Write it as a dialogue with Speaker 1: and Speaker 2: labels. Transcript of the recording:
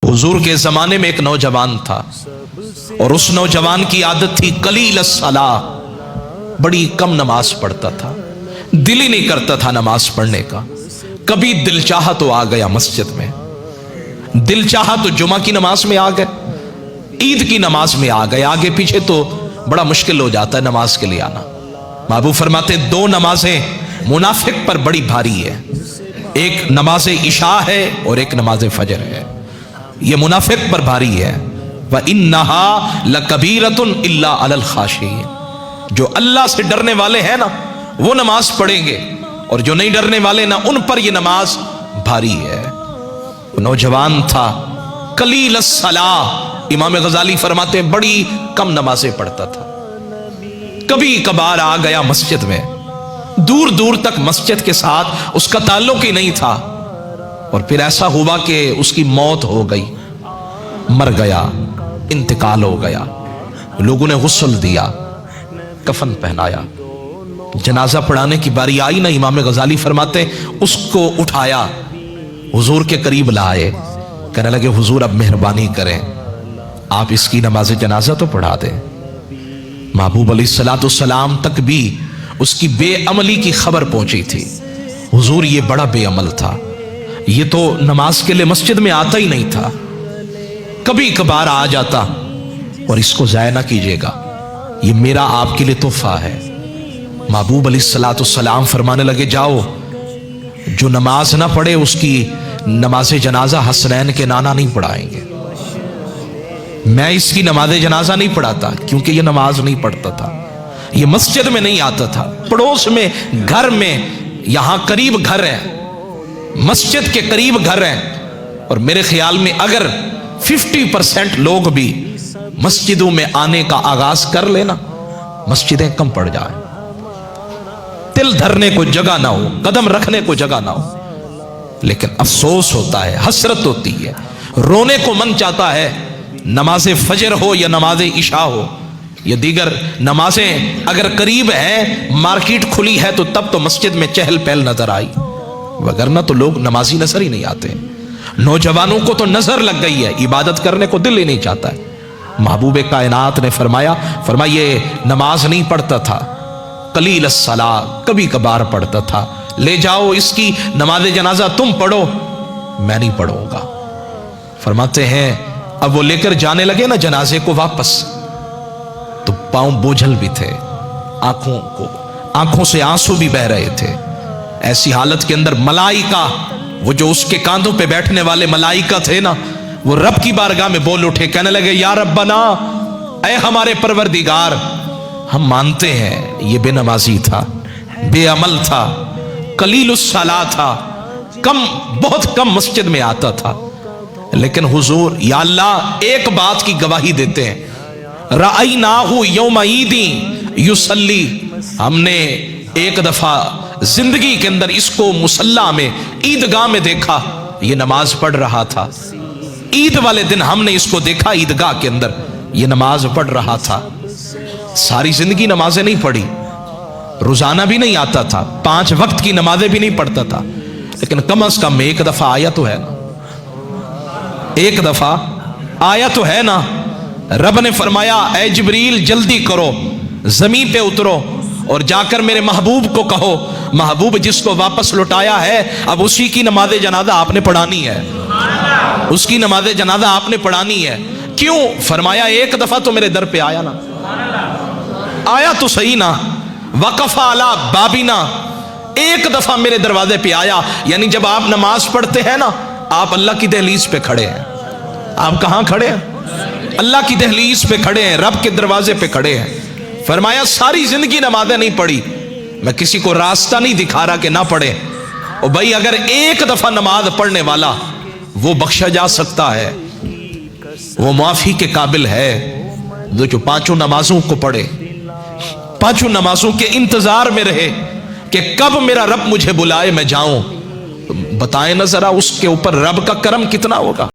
Speaker 1: हुजूर के जमाने में एक नौजवान था और उस नौजवान की आदत थी कलील सला, बड़ी कम नमाज पढ़ता था, दिल ही नहीं करता था नमाज पढ़ने का। कभी दिल चाहा तो आ गया मस्जिद में, दिल चाहा तो जुमा की नमाज में आ गए, ईद की नमाज में आ गए, आगे पीछे तो बड़ा मुश्किल हो जाता है नमाज के लिए आना। महबूब फरमाते दो नमाजें मुनाफिक पर बड़ी भारी है, एक नमाज इशा है और एक नमाज फजर है, ये मुनाफिक पर भारी है। व इन्नहा लकबीरतुन इल्ला अलल खाशियीन, जो अल्लाह से डरने वाले हैं ना वो नमाज पढ़ेंगे, और जो नहीं डरने वाले ना उन पर ये नमाज भारी है। नौजवान था कलील सलाह, इमाम गजाली फरमाते हैं बड़ी कम नमाजें पढ़ता था, कभी कभार आ गया मस्जिद में, दूर दूर तक मस्जिद के साथ उसका ताल्लुक ही नहीं था। और फिर ऐसा हुआ कि उसकी मौत हो गई, मर गया, इंतकाल हो गया। लोगों ने गुस्ल दिया, कफन पहनाया, जनाजा पढ़ाने की बारी आई ना, इमाम गजाली फरमाते उसको उठाया, हुजूर के करीब लाए, कहने लगे हुजूर अब मेहरबानी करें, आप इसकी नमाज जनाजा तो पढ़ा दें। महबूब अलैहिस्सलाम तक भी उसकी बेअमली की खबर पहुंची थी। हुजूर ये बड़ा बेअमल था, ये तो नमाज के लिए मस्जिद में आता ही नहीं था, कभी कभार आ जाता, और इसको ज़ाया ना कीजिएगा, ये मेरा आपके लिए तोहफा है। महबूब अलैहिस्सलाम फरमाने लगे जाओ, जो नमाज ना पढ़े उसकी नमाज जनाजा हसनैन के नाना नहीं पढ़ाएंगे। मैं इसकी नमाज जनाजा नहीं पढ़ाता क्योंकि ये नमाज नहीं पढ़ता था, ये मस्जिद में नहीं आता था, पड़ोस में घर में, यहां करीब घर है, मस्जिद के करीब घर है, और मेरे ख्याल में अगर 50% लोग भी मस्जिदों में आने का आगाज कर लेना, मस्जिदें कम पड़ जाए, तिल धरने को जगह ना हो, कदम रखने को जगह ना हो। लेकिन अफसोस होता है, हसरत होती है, रोने को मन चाहता है, नमाज फजर हो या नमाज इशा हो, ये दीगर नमाजें अगर करीब है, मार्केट खुली है, तो तब तो मस्जिद में चहल पहल नजर आई, वगरना तो लोग नमाजी नजर ही नहीं आते। नौजवानों को तो नजर लग गई है, इबादत करने को दिल ही नहीं चाहता है। महबूब कायनात ने फरमाया ये नमाज नहीं पढ़ता था, कलील सला, कभी कभार पढ़ता था, ले जाओ इसकी नमाज जनाजा तुम पढ़ो, मैं नहीं पढ़ूंगा। फरमाते हैं अब वो लेकर जाने लगे ना जनाजे को वापस, तो पांव बोझल भी थे, आंखों से आंसू भी बह रहे थे। ऐसी हालत के अंदर मलाइका, वो जो उसके कांधों पे बैठने वाले मलाइका थे ना, वो रब की बारगाह में बोल उठे, कहने लगे या रब्बना, ऐ हमारे परवरदिगार, हम मानते हैं ये बेनमाजी था, बेअमल था, कलीलुस सला था, बहुत कम मस्जिद में आता था, लेकिन हुजूर या अल्लाह एक बात की गवाही देते हैं, रअयनाहु यौम ईदी युसल्ली, हमने एक दफा जिंदगी के अंदर इसको मुसल्ला में, ईदगाह में देखा, ये नमाज पढ़ रहा था। ईद वाले दिन हमने इसको देखा ईदगाह के अंदर, ये नमाज पढ़ रहा था। सारी जिंदगी नमाजें नहीं पढ़ी, रोजाना भी नहीं आता था, 5 वक्त की नमाजें भी नहीं पढ़ता था, लेकिन कम से कम एक दफा आया तो है ना, एक दफा आया तो है ना। रब ने फरमाया ऐ जिब्रील जल्दी करो, जमीन पे उतरो और जाकर मेरे महबूब को कहो, महबूब जिसको वापस लौटाया है अब उसी की नमाज जनाजा आपने पढ़ानी है, उसकी नमाज जनाजा आपने पढ़ानी है। क्यों? फरमाया एक दफा तो मेरे दर पे आया ना, आया तो सही ना, वक़फ़ा अला बाबिना, एक दफा मेरे दरवाजे पे आया। यानी जब आप नमाज पढ़ते हैं ना, आप अल्लाह की दहलीज पे खड़े हैं। आप कहां खड़े हैं? अल्लाह की दहलीज पे खड़े हैं, रब के दरवाजे पे खड़े हैं। फरमाया सारी जिंदगी नमाजें नहीं पढ़ी, मैं किसी को रास्ता नहीं दिखा रहा कि ना पढ़े। और भाई अगर एक दफा नमाज पढ़ने वाला, वो बख्शा जा सकता है, वो माफी के काबिल है, जो 5 नमाजों को पढ़े, 5 नमाजों के इंतजार में रहे कि कब मेरा रब मुझे बुलाए मैं जाऊं। बताएं ना जरा उसके ऊपर रब का करम कितना होगा।